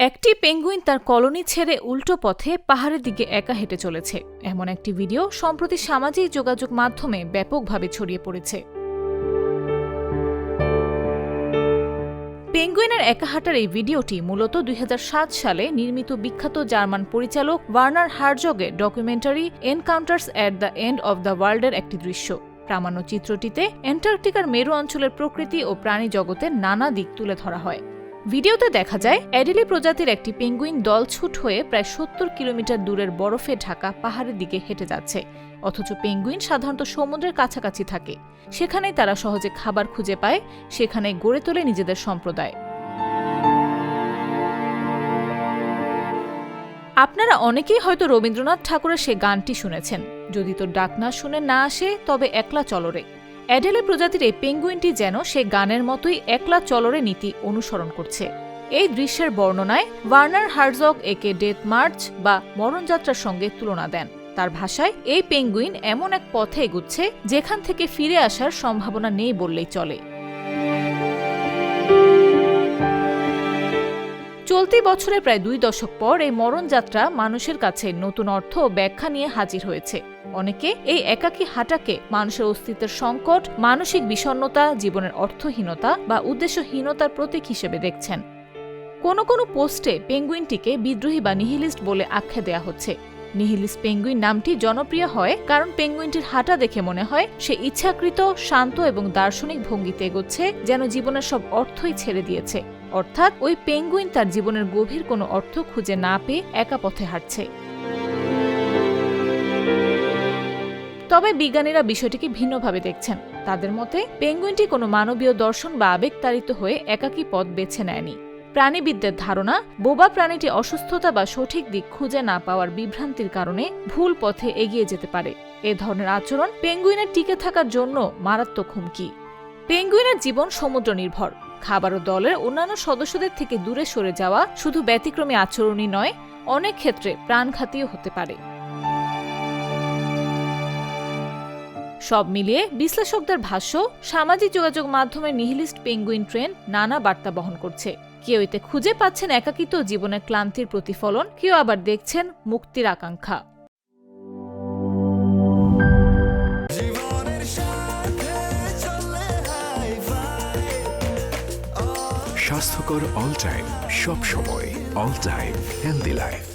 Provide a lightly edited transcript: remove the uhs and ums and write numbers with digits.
একটি পেঙ্গুইন তার কলোনি ছেড়ে উল্টো পথে পাহাড়ের দিকে একা হেঁটে চলেছে, এমন একটি ভিডিও সম্প্রতি সামাজিক যোগাযোগ মাধ্যমে ব্যাপকভাবে ছড়িয়ে পড়েছে। পেঙ্গুইনের একা হাঁটার এই ভিডিওটি মূলত ২০০৭ সালে নির্মিত বিখ্যাত জার্মান পরিচালক ওয়ার্নার হার্জগের documentary Encounters at the end of the ওয়ার্ল্ডের একটি দৃশ্য। প্রামাণ্য চিত্রটিতে অ্যান্টার্কটিকার মেরু অঞ্চলের প্রকৃতি ও প্রাণী জগতের নানা দিক তুলে ধরা হয়। ভিডিওতে দেখা যায় অ্যাডেলি প্রজাতির একটি পেঙ্গুইন দলছুট হয়ে প্রায় ৭০ কিলোমিটার দূরের বরফে ঢাকা পাহাড়ের দিকে হেঁটে যাচ্ছে, অথচ পেঙ্গুইন সাধারণত সমুদ্রের কাছাকাছি থাকে। সেখানেই তারা সহজে খাবার খুঁজে পায়, সেখানেই গড়ে তোলে নিজেদের সম্প্রদায়। আপনারা অনেকেই হয়তো রবীন্দ্রনাথ ঠাকুরের সে গানটি শুনেছেন, যদি তোর ডাক না শুনে না আসে তবে একলা চলরে। অ্যাডেলে প্রজাতির এই পেঙ্গুইনটি যেন সে গানের মতোই একলা চলরে নীতি অনুসরণ করছে। এই দৃশ্যের বর্ণনায় ওয়ার্নার হার্জগ একে ডেথ মার্চ বা মরণযাত্রার সঙ্গে তুলনা দেন। তার ভাষায় এই পেঙ্গুইন এমন এক পথে এগুচ্ছে যেখান থেকে ফিরে আসার সম্ভাবনা নেই বললেই চলে। চলতি বছরে প্রায় ২ দশক পর এই মরণযাত্রা মানুষের কাছে নতুন অর্থ ও ব্যাখ্যা নিয়ে হাজির হয়েছে। অনেকে এই একাকী হাঁটাকে মানুষের অস্তিত্বের সংকট, মানসিক বিষণ্ণতা, জীবনের অর্থহীনতা বা উদ্দেশ্যহীনতার প্রতীক হিসেবে দেখছেন। কোনো কোনো পোস্টে পেঙ্গুইনটিকে বিদ্রোহী বা নিহিলিস্ট বলে আখ্যা দেওয়া হচ্ছে। নিহিলিস্ট পেঙ্গুইন নামটি জনপ্রিয় হয় কারণ পেঙ্গুইনটির হাঁটা দেখে মনে হয় সে ইচ্ছাকৃত, শান্ত এবং দার্শনিক ভঙ্গিতে এগোচ্ছে, যেন জীবনের সব অর্থই ছেড়ে দিয়েছে। অর্থাৎ ওই পেঙ্গুইন তার জীবনের গভীর কোনো অর্থ খুঁজে না পেয়ে একা পথে হাঁটছে। তবে বিজ্ঞানীরা বিষয়টিকে ভিন্নভাবে দেখছেন। তাদের মতে পেঙ্গুইনটি কোনো মানবীয় দর্শন বা আবেগতাড়িত হয়ে একাকী পথ বেছে নেয়নি। প্রাণীবিদদের ধারণা, বোবা প্রাণীটি অসুস্থতা বা সঠিক দিক খুঁজে না পাওয়ার বিভ্রান্তির কারণে ভুল পথে এগিয়ে যেতে পারে। এ ধরনের আচরণ পেঙ্গুইনের টিকে থাকার জন্য মারাত্মক হুমকি। পেঙ্গুইনের জীবন সমুদ্র নির্ভর। খাবার ও দলের অন্যান্য সদস্যদের থেকে দূরে সরে যাওয়া শুধু ব্যতিক্রমী আচরণই নয়, অনেক ক্ষেত্রে প্রাণঘাতীও হতে পারে। সব মিলিয়ে বিশ্লেষকদের ভাষ্য, সামাজিক যোগাযোগ মাধ্যমে নিহিলিস্ট পেঙ্গুইন ট্রেন্ড নানা বার্তা বহন করছে। কেউ এতে খুঁজে পাচ্ছেন একাকিত্ব জীবনের ক্লান্তির প্রতিফলন, কেউ আবার দেখছেন মুক্তির আকাঙ্ক্ষা। স্বাস্থ্যকর অল টাইম, সব সময় অল টাইম হেলদি লাইফ।